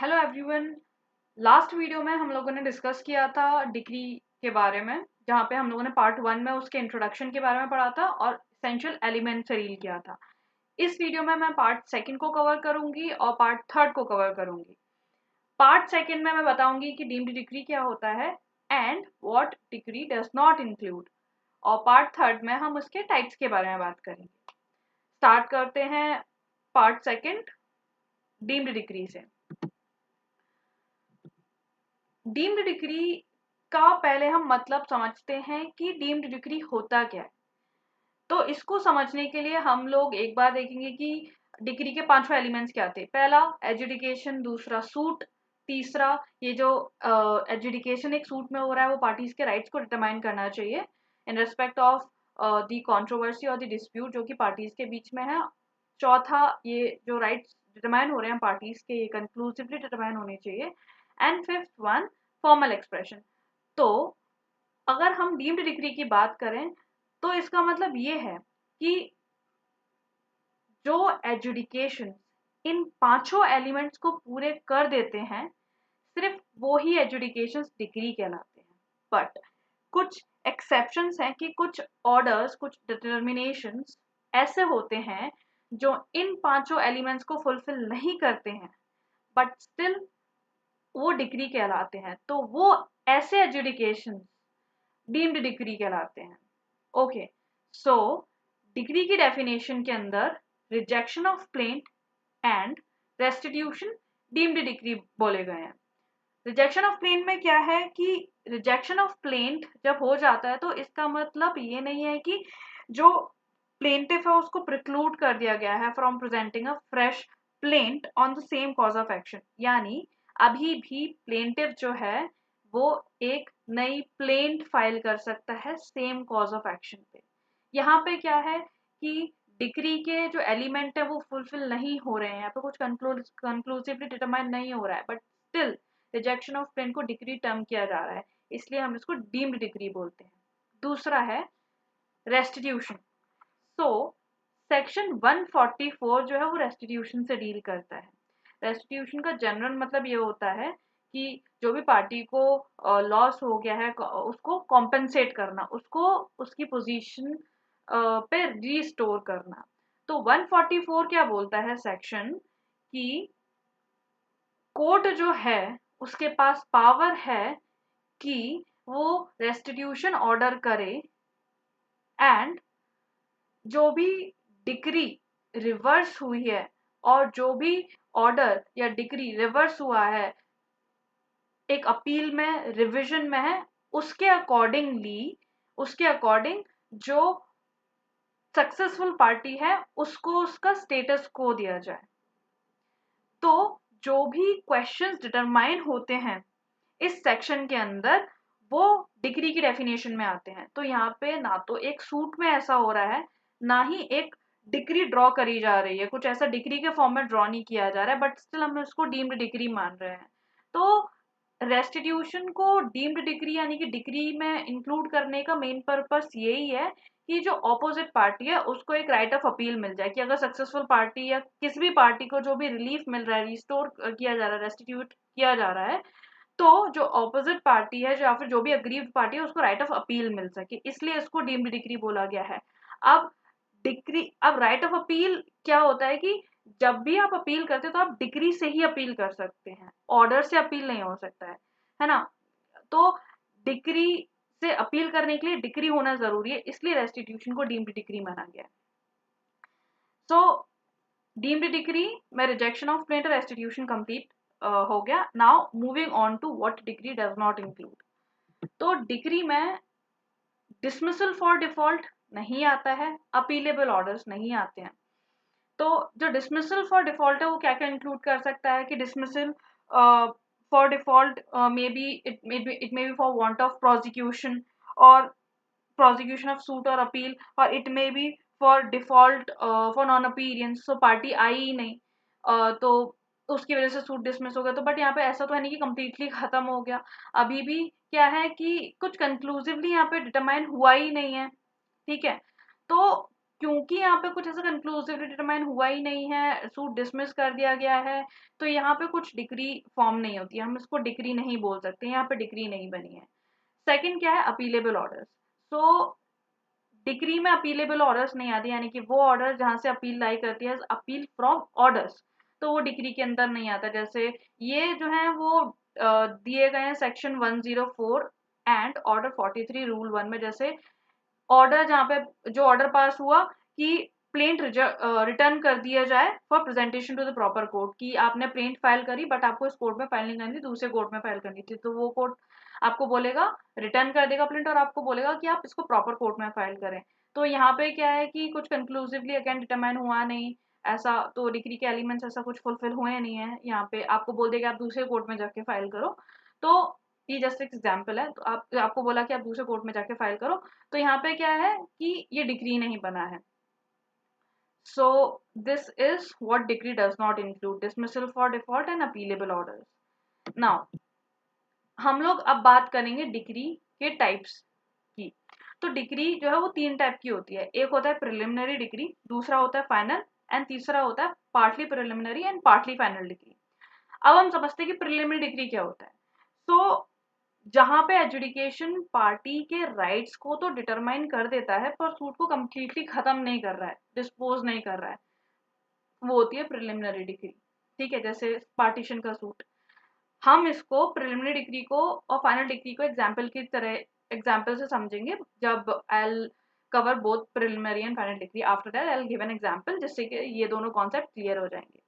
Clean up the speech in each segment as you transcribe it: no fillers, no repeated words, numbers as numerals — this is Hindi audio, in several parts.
Hello everyone. लास्ट वीडियो में हम लोगों ने डिस्कस किया था डिग्री के बारे में, जहाँ पे हम लोगों ने पार्ट 1 में उसके इंट्रोडक्शन के बारे में पढ़ा था और एसेंशियल एलिमेंट से डील किया था। इस वीडियो में मैं पार्ट 2 को कवर करूंगी और पार्ट 3 को कवर करूंगी। पार्ट 2 में मैं बताऊंगी कि डीम्ड डिग्री क्या होता है and what degree does not include, और पार्ट 3 में हम उसके टाइप्स के बारे में बात करेंगे। स्टार्ट करते हैं पार्ट 2 डीम्ड डिग्री से। डीम्ड डिग्री का पहले हम मतलब समझते हैं कि डीम्ड डिग्री होता क्या है। तो इसको समझने के लिए हम लोग एक बार देखेंगे कि डिग्री के पांचों एलिमेंट्स क्या थे। पहला एजुडिकेशन, दूसरा सूट, तीसरा ये जो एजुडिकेशन एक सूट में हो रहा है वो पार्टीज के राइट्स को डिटरमाइन करना चाहिए in respect of the controversy और द डिस्प्यूट जो कि पार्टीज के बीच में है। चौथा, ये जो राइट्स डिटरमाइन हो रहे हैं पार्टीज के, ये कंक्लूसिवली डिटरमाइन होने चाहिए। And fifth one, formal expression. तो अगर हम डीम्ड डिग्री की बात करें तो इसका मतलब ये है कि जो एजुडिकेशन इन पांचों एलिमेंट्स को पूरे कर देते हैं, सिर्फ वो ही एजुडिकेशन डिग्री कहलाते हैं। बट कुछ एक्सेप्शंस हैं कि कुछ ऑर्डर्स, कुछ डिटर्मिनेशंस ऐसे होते हैं जो इन पांचों एलिमेंट्स को फुलफिल नहीं करते हैं बट स्टिल वो डिग्री कहलाते हैं। तो वो ऐसे एजुडिकेशन डीम्ड डिग्री कहलाते हैं। ओके, सो डिग्री की डेफिनेशन के अंदर rejection of plaint and restitution deemed degree बोले गए हैं। रिजेक्शन ऑफ प्लेंट में क्या है कि रिजेक्शन ऑफ प्लेंट जब हो जाता है तो इसका मतलब ये नहीं है कि जो प्लेंटिफ है उसको प्रिक्लूड कर दिया गया है from presenting a fresh plaint on the same cause of action. यानी अभी भी प्लेंटिफ जो है वो एक नई प्लेंट फाइल कर सकता है सेम कॉज ऑफ एक्शन पे। यहाँ पे क्या है कि डिग्री के जो एलिमेंट है वो फुलफिल नहीं हो रहे हैं, यहाँ पे कुछ कंक्लूसिवली डिटरमाइन नहीं हो रहा है, but still rejection of plaint को डिग्री टर्म किया जा रहा है, इसलिए हम इसको डीम्ड डिग्री बोलते हैं। दूसरा है रेस्टिट्यूशन। सो सेक्शन 144 जो है वो रेस्टिट्यूशन से डील करता है। रेस्टिट्यूशन का जनरल मतलब ये होता है कि जो भी पार्टी को लॉस हो गया है उसको कॉम्पेंसेट करना, उसको उसकी पोजीशन पे रीस्टोर करना। तो 144 क्या बोलता है सेक्शन कि कोर्ट जो है उसके पास पावर है कि वो रेस्टिट्यूशन ऑर्डर करे एंड जो भी डिग्री रिवर्स हुई है और जो भी ऑर्डर या डिग्री रिवर्स हुआ है एक अपील में, रिवीजन में है, उसके अकॉर्डिंग जो सक्सेसफुल पार्टी है उसको उसका स्टेटस को दिया जाए। तो जो भी क्वेश्चंस डिटरमाइन होते हैं इस सेक्शन के अंदर वो डिग्री की डेफिनेशन में आते हैं। तो यहाँ पे ना तो एक सूट में ऐसा हो रहा है, ना ही एक डिग्री ड्रॉ करी जा रही है, कुछ ऐसा डिग्री के फॉर्म में ड्रॉ नहीं किया जा रहा है, बट स्टिल हम उसको डीम्ड डिग्री मान रहे हैं। तो रेस्टिट्यूशन को डीम्ड डिग्री यानी कि डिग्री में इंक्लूड करने का मेन पर्पस यही है कि जो ऑपोजिट पार्टी है उसको एक राइट ऑफ अपील मिल जाए, कि अगर सक्सेसफुल पार्टी या किसी भी पार्टी को जो भी रिलीफ मिल रहा है, रिस्टोर किया जा रहा है, रेस्टिट्यूट किया जा रहा है, तो जो ऑपोजिट पार्टी है या फिर जो भी अग्रीव्ड पार्टी है उसको राइट ऑफ अपील मिल सके, इसलिए इसको डीम्ड डिग्री बोला गया है। अब अब राइट ऑफ अपील क्या होता है कि जब भी आप अपील करते हो तो आप डिग्री से ही अपील कर सकते हैं, ऑर्डर से अपील नहीं हो सकता है ना। तो डिग्री से अपील करने के लिए डिग्री होना जरूरी है, इसलिए रेस्टिट्यूशन को डीम्ड डिग्री माना गया है। सो डीम्ड डिग्री में रिजेक्शन ऑफ प्लेंट और रेस्टिट्यूशन कंप्लीट हो गया। Now moving on to what degree does not include. तो डिग्री में डिसमिसल फॉर डिफॉल्ट नहीं आता है, अपीलेबल ऑर्डर्स नहीं आते हैं। तो जो डिसमिसल फॉर डिफॉल्ट है वो क्या क्या इंक्लूड कर सकता है कि dismissal for default may be it may be for want of prosecution और प्रोसिक्यूशन ऑफ सूट और अपील, और it may be for default for non appearance, so party आई ही नहीं, तो उसकी वजह से सूट डिसमिस हो गया। तो बट यहाँ पे ऐसा तो है नहीं कि कंप्लीटली खत्म हो गया, अभी भी क्या है कि कुछ कंक्लूसिवली यहाँ पे डिटरमाइन हुआ ही नहीं है। ठीक है, तो क्योंकि यहाँ पे कुछ ऐसा कंक्लूसिवली डिटरमाइन हुआ ही नहीं है, सूट डिसमिस कर दिया गया है, तो यहाँ पे कुछ डिक्री फॉर्म नहीं होती है, हम इसको डिक्री नहीं बोल सकते, यहाँ पे डिक्री नहीं बनी है। सेकंड क्या है, अपीलेबल ऑर्डर्स। सो डिक्री में अपीलेबल ऑर्डर्स नहीं आती, यानी कि वो ऑर्डर जहां से अपील लाई करती है, अपील फ्रॉम ऑर्डर्स, तो वो डिक्री के अंदर नहीं आता। जैसे ये जो है वो दिए गए हैं सेक्शन 104 एंड ऑर्डर 43 रूल 1 में। जैसे ऑर्डर जहाँ पे जो ऑर्डर पास हुआ कि प्लेंट रिटर्न कर दिया जाए for presentation to the proper court, कि आपने प्लेंट फाइल करी बट आपको इस कोर्ट में फाइल नहीं करनी थी, दूसरे कोर्ट में फाइल करनी थी, तो वो कोर्ट आपको बोलेगा, रिटर्न कर देगा प्लेंट और आपको बोलेगा कि आप इसको प्रॉपर कोर्ट में फाइल करें। तो यहाँ पे क्या है कि कुछ कंक्लूसिवली अगेन डिटरमाइन हुआ नहीं ऐसा, तो डिग्री के एलिमेंट्स ऐसा कुछ फुलफिल हुए नहीं है। यहाँ पे आपको बोल देगा आप दूसरे कोर्ट में जाके फाइल करो, तो ये जस्ट एक एग्जाम्पल है। तो आपको बोला कि आप दूसरे कोर्ट में जाके फाइल करो, तो यहाँ पे क्या है कि ये डिक्री नहीं बना है। So this is what decree does not include, dismissal for default and appealable orders. Now हम लोग अब बात करेंगे डिक्री के टाइप्स की। तो डिक्री जो है वो तीन टाइप की होती है, एक होता है प्रिलिमिनरी डिक्री, दूसरा होता है फाइनल, एंड तीसरा होता है partly preliminary and partly final decree. अब हम समझते हैं कि प्रिलिमिनरी डिक्री क्या होता है। तो जहां पे एजुडिकेशन पार्टी के राइट्स को तो डिटरमाइन कर देता है, पर सूट को कंप्लीटली खत्म नहीं कर रहा है, डिस्पोज नहीं कर रहा है, वो होती है प्रिलिमिनरी डिग्री। ठीक है, जैसे पार्टीशन का सूट, हम इसको प्रिलिमिनरी डिग्री को और फाइनल डिग्री को एग्जाम्पल की तरह एग्जाम्पल से समझेंगे। जब I cover both preliminary and final decree, after that I give an example, जिससे कि ये दोनों कॉन्सेप्ट क्लियर हो जाएंगे।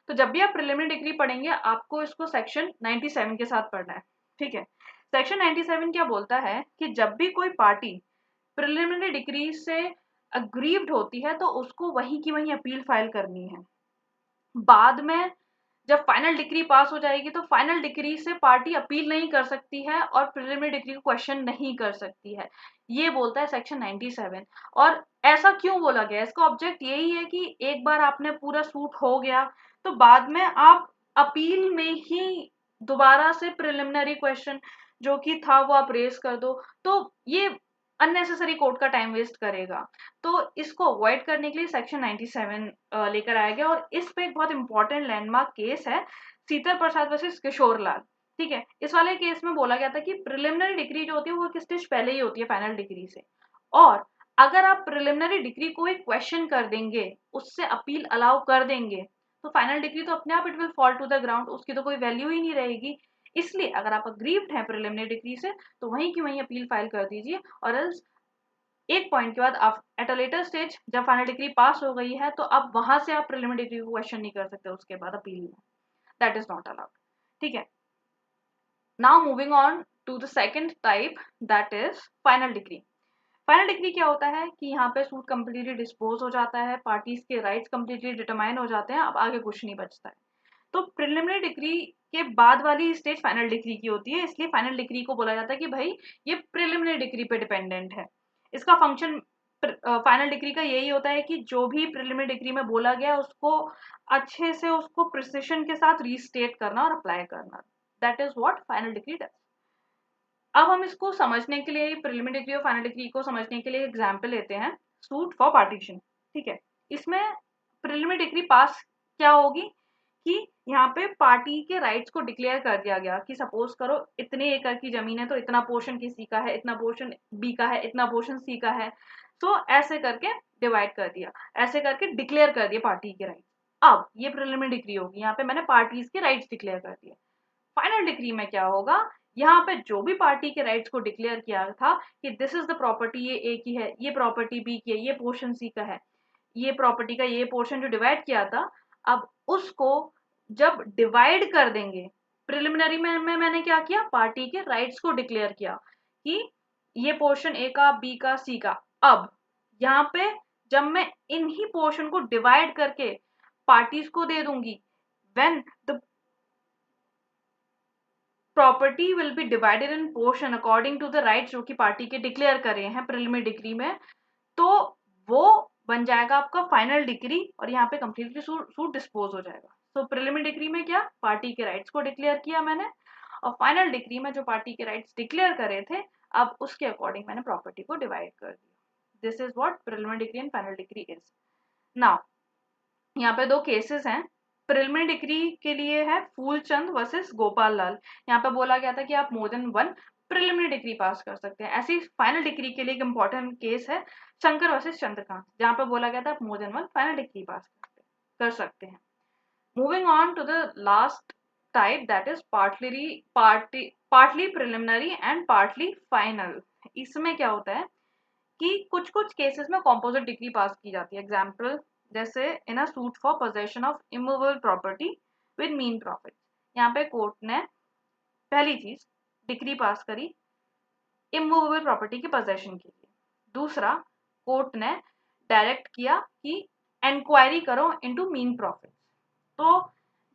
तो जब भी आप प्रिलिमिनरी डिग्री पढ़ेंगे, आपको इसको सेक्शन 97 के साथ पढ़ना है। ठीक है, सेक्शन 97 क्या बोलता है कि जब भी कोई पार्टी प्रिलिमिनरी डिग्री से अग्रीव्ड होती है, तो उसको वहीं की वहीं अपील फाइल करनी है। बाद में जब फाइनल डिग्री पास हो जाएगी, तो फाइनल डिग्री से पार्टी अपील नहीं कर सकती है और प्रिलिमिनरी डिग्री को क्वेश्चन नहीं कर सकती है, ये बोलता है सेक्शन 97। और ऐसा क्यों बोला गया, इसका ऑब्जेक्ट यही है कि एक बार आपने पूरा सूट हो गया, तो बाद में आप अपील में ही दोबारा से प्रिलिमिनरी क्वेश्चन जो कि था वो आप रेज कर दो, तो ये अननेसेसरी कोर्ट का टाइम वेस्ट करेगा। तो इसको अवॉइड करने के लिए सेक्शन 97 लेकर आया गया। और इस पे एक बहुत इंपॉर्टेंट लैंडमार्क केस है, शीतल प्रसाद वर्सेस किशोर लाल। ठीक है, इस वाले केस में बोला गया था कि प्रिलिमिनरी डिग्री जो होती है वो एक स्टेज पहले ही होती है फाइनल डिग्री से, और अगर आप प्रिलिमिनरी डिग्री को एक क्वेश्चन कर देंगे, उससे अपील अलाउ कर देंगे, तो फाइनल डिग्री तो अपने आप it will fall to the ground, उसकी तो कोई वैल्यू ही नहीं रहेगी। इसलिए अगर आप अग्रीव्ड हैं प्रिलिमिनरी डिग्री से, तो वहीं की वहीं अपील फाइल कर दीजिए, और एल्स एक पॉइंट के बाद आप एट अ लेटर स्टेज जब फाइनल डिग्री पास हो गई है, तो अब वहां से आप प्रिलिमिनरी डिग्री को क्वेश्चन नहीं कर सकते उसके बाद अपील में, दैट इज नॉट अलाउड। ठीक है, now moving on to the second type, that is final degree. Final degree क्या होता है कि यहाँ पे सूट कंप्लीटली डिस्पोज हो जाता है, पार्टीज के राइट्स कंप्लीटली डिटरमाइन हो जाते हैं, अब आगे कुछ नहीं बचता है। तो प्रिलिमिनरी डिग्री के बाद वाली स्टेज फाइनल डिग्री की होती है, इसलिए फाइनल डिग्री को बोला जाता है कि भाई ये प्रिलिमिनरी डिग्री पे डिपेंडेंट है। इसका फंक्शन फाइनल डिग्री का यही होता है कि जो भी प्रिलिमिनरी डिग्री में बोला गया उसको अच्छे से, उसको प्रिसिशन के साथ रीस्टेट करना और अप्लाई करना, that is what final decree does. अब हम इसको समझने के लिए, प्रिलिमिनरी डिग्री और फाइनल डिग्री को समझने के लिए एग्जाम्पल लेते हैं, सूट फॉर पार्टीशन। ठीक है, इसमें प्रिलिमिनरी डिग्री पास क्या होगी कि यहाँ पे पार्टी के राइट्स को डिक्लेयर कर दिया गया कि सपोज करो इतने एकड़ की जमीन है, तो इतना पोर्शन किसी का है, इतना पोर्शन बी का है, इतना पोर्शन सी का है, तो ऐसे करके डिवाइड कर दिया, ऐसे करके डिक्लेयर कर दिया पार्टी के राइट्स। अब ये प्रिलिमिनरी डिग्री होगी, यहाँ पे मैंने पार्टीज के राइट्स डिक्लेयर कर दिए। फाइनल डिग्री में क्या होगा, यहाँ पे जो भी पार्टी के राइट्स को डिक्लेयर किया था कि दिस इज द प्रॉपर्टी, ये ए की है, ये प्रॉपर्टी बी की है, ये पोर्शन सी का है, ये प्रॉपर्टी का ये पोर्शन जो डिवाइड किया था, अब उसको जब डिवाइड कर देंगे, प्रिलिमिनरी में मैंने क्या किया, पार्टी के राइट्स को डिक्लेयर किया कि ये पोर्शन ए का, बी का, सी का। अब यहाँ पे जब मैं इन्हीं पोर्शन को डिवाइड करके पार्टीज को दे दूंगी, when the property will be divided in portion according to the rights जो कि पार्टी के डिक्लेयर करे हैं प्रिलिमिनरी डिग्री में, तो वो बन जाएगा आपका फाइनल डिग्री, और यहाँ पे कंप्लीटली सूट डिस्पोज हो जाएगा। तो प्रिलिमिनरी डिग्री में क्या, पार्टी के राइट्स को डिक्लेयर किया मैंने, और फाइनल डिग्री में जो पार्टी के राइट्स डिक्लेयर करे थे, अब उसके अकॉर्डिंग मैंने प्रॉपर्टी को डिवाइड कर दिया। This is what preliminary decree and final decree is. Now यहाँ पे दो केसेस हैं। प्रिलिमिनरी डिक्री के लिए है फूलचंद वर्सेस गोपाल लाल। यहाँ पे बोला गया था कि आप more than one preliminary degree pass कर सकते हैं। ऐसी फाइनल डिग्री के लिए एक इंपॉर्टेंट केस है शंकर वर्सेस चंद्रकांत, जहाँ पे बोला गया था आप more than one final degree pass कर सकते हैं। Moving on to the last type, that is partly preliminary and partly final. इसमें क्या होता है कि कुछ कुछ केसेस में कॉम्पोजिट डिग्री पास की जाती है। एग्जाम्पल जैसे in a suit for possession of immovable property with मीन प्रॉफिट। यहाँ पे कोर्ट ने पहली चीज डिग्री पास करी इमूवेबल प्रॉपर्टी के पोजेशन के लिए। दूसरा, कोर्ट ने डायरेक्ट किया कि इंक्वायरी करो इनटू मीन प्रॉफिट। तो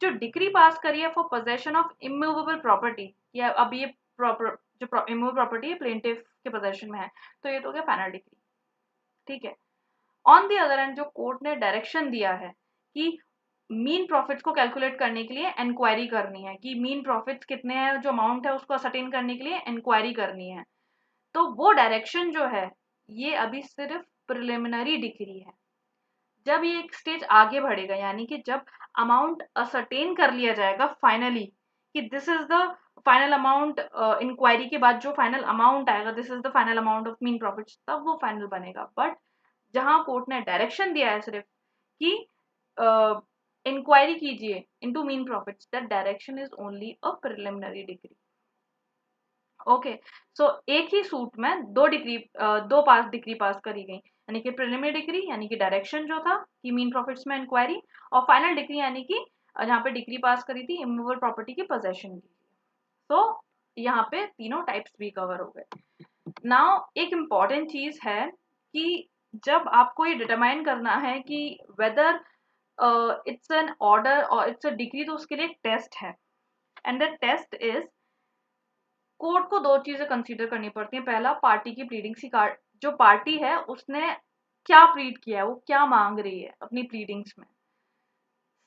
जो डिग्री पास करी है for possession of immovable property, या अब ये प्रॉपर जो इमूवेबल प्रॉपर्टी है प्लेंटिफ के पोजेशन में है, तो ये तो क्या फाइनल डिग्री, ठीक है। ऑन द अदर एंड जो कोर्ट ने डायरेक्शन दिया है कि मीन प्रॉफिट्स को कैलकुलेट करने के लिए इंक्वायरी करनी है, कि मीन प्रॉफिट्स कितने हैं, जो अमाउंट है उसको असर्टेन करने के लिए इंक्वायरी करनी है, तो वो डायरेक्शन जो है ये अभी सिर्फ प्रिलिमिनरी डिग्री है। जब ये एक स्टेज आगे बढ़ेगा, यानी कि जब अमाउंट असर्टेन कर लिया जाएगा फाइनली कि this is the final amount, inquiry के बाद जो फाइनल अमाउंट आएगा this is the final amount of mean profits, तब वो फाइनल बनेगा। बट जहां कोर्ट ने डायरेक्शन दिया है सिर्फ कि इंक्वायरी कीजिए इनटू मीन profits, that direction is only a preliminary degree. Okay, so एक ही सूट में दो पास डिग्री पास करी गई, यानी कि प्रिलिमिनरी डिग्री यानी कि डायरेक्शन जो था कि मीन प्रॉफिट्स में इंक्वायरी, और फाइनल डिग्री यानी कि जहाँ पे डिग्री पास करी थी इमूवेबल प्रॉपर्टी की पोजेशन की। तो यहाँ पे तीनों टाइप्स भी कवर हो गए। नाउ एक इम्पॉर्टेंट चीज है कि जब आपको ये डिटरमाइन करना है कि वेदर इट्स एन ऑर्डर और इट्स अ डिग्री, तो उसके लिए एक टेस्ट है, and the test is, court को दो चीजें कंसीडर करनी पड़ती हैं। पहला, पार्टी की प्लीडिंग्स की, जो पार्टी है उसने क्या प्लीड किया है, वो क्या मांग रही है अपनी प्लीडिंग्स में।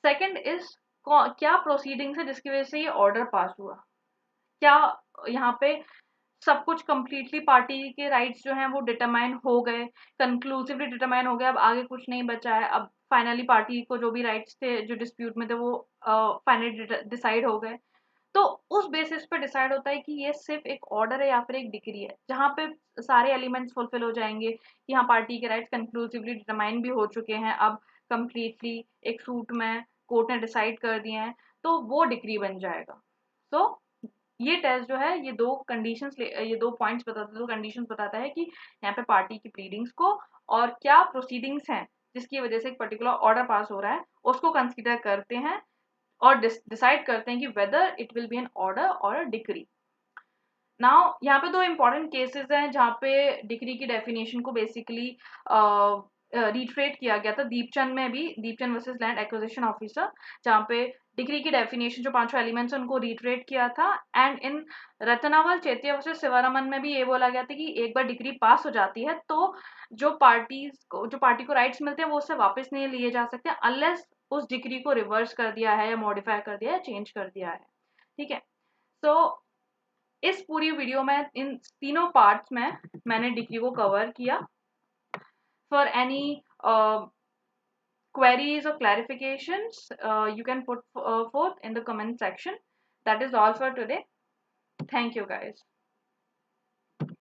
सेकंड इज, क्या प्रोसीडिंग्स है जिसकी वजह से ये ऑर्डर पास हुआ, क्या यहाँ पे सब कुछ कंप्लीटली पार्टी के राइट्स जो हैं वो डिटरमाइन हो गए, कंक्लूसिवली डिटरमाइन हो गए, अब आगे कुछ नहीं बचा है, अब फाइनली पार्टी को जो भी राइट्स थे जो डिस्प्यूट में थे वो फाइनली डिसाइड हो गए। तो उस बेसिस पे डिसाइड होता है कि ये सिर्फ एक ऑर्डर है या फिर एक डिग्री है, जहाँ पे सारे एलिमेंट्स फुलफिल हो जाएंगे कि हाँ पार्टी के राइट्स कंक्लूसिवली डिटरमाइन भी हो चुके हैं, अब कंप्लीटली एक सूट में कोर्ट ने डिसाइड कर दिए हैं, तो वो डिग्री बन जाएगा। तो ये टेस्ट जो है ये दो कंडीशंस, ये दो पॉइंट्स बताता है, दो कंडीशंस बताता है कि यहाँ पे पार्टी की प्लीडिंग्स को और क्या प्रोसीडिंग्स हैं जिसकी वजह से एक पर्टिकुलर ऑर्डर पास हो रहा है उसको कंसीडर करते हैं और डिसाइड करते हैं कि whether it will be an order और अ डिग्री। नाउ यहाँ पे दो इंपॉर्टेंट केसेस हैं जहाँ पे डिग्री की डेफिनेशन को बेसिकली रिट्रेट किया गया था। दीपचंद में भी, Deepchand versus land acquisition officer, जहाँ पे डिग्री की डेफिनेशन जो पांचों एलिमेंट्स उनको रिट्रेट किया था। And in Ratnavel Chettiar versus Sivaraman में भी ये बोला गया था कि एक बार डिग्री पास हो जाती है तो जो पार्टी को राइट्स मिलते हैं वो उससे वापस नहीं लिए जा सकते अनलेस उस डिग्री को रिवर्स कर दिया है या मॉडिफाई कर दिया है, चेंज कर दिया है, ठीक है। तो इस पूरी वीडियो में इन तीनों पार्ट्स में मैंने डिग्री को कवर किया। For any queries or clarifications, you can put forth in the comment section. That is all for today. Thank you guys.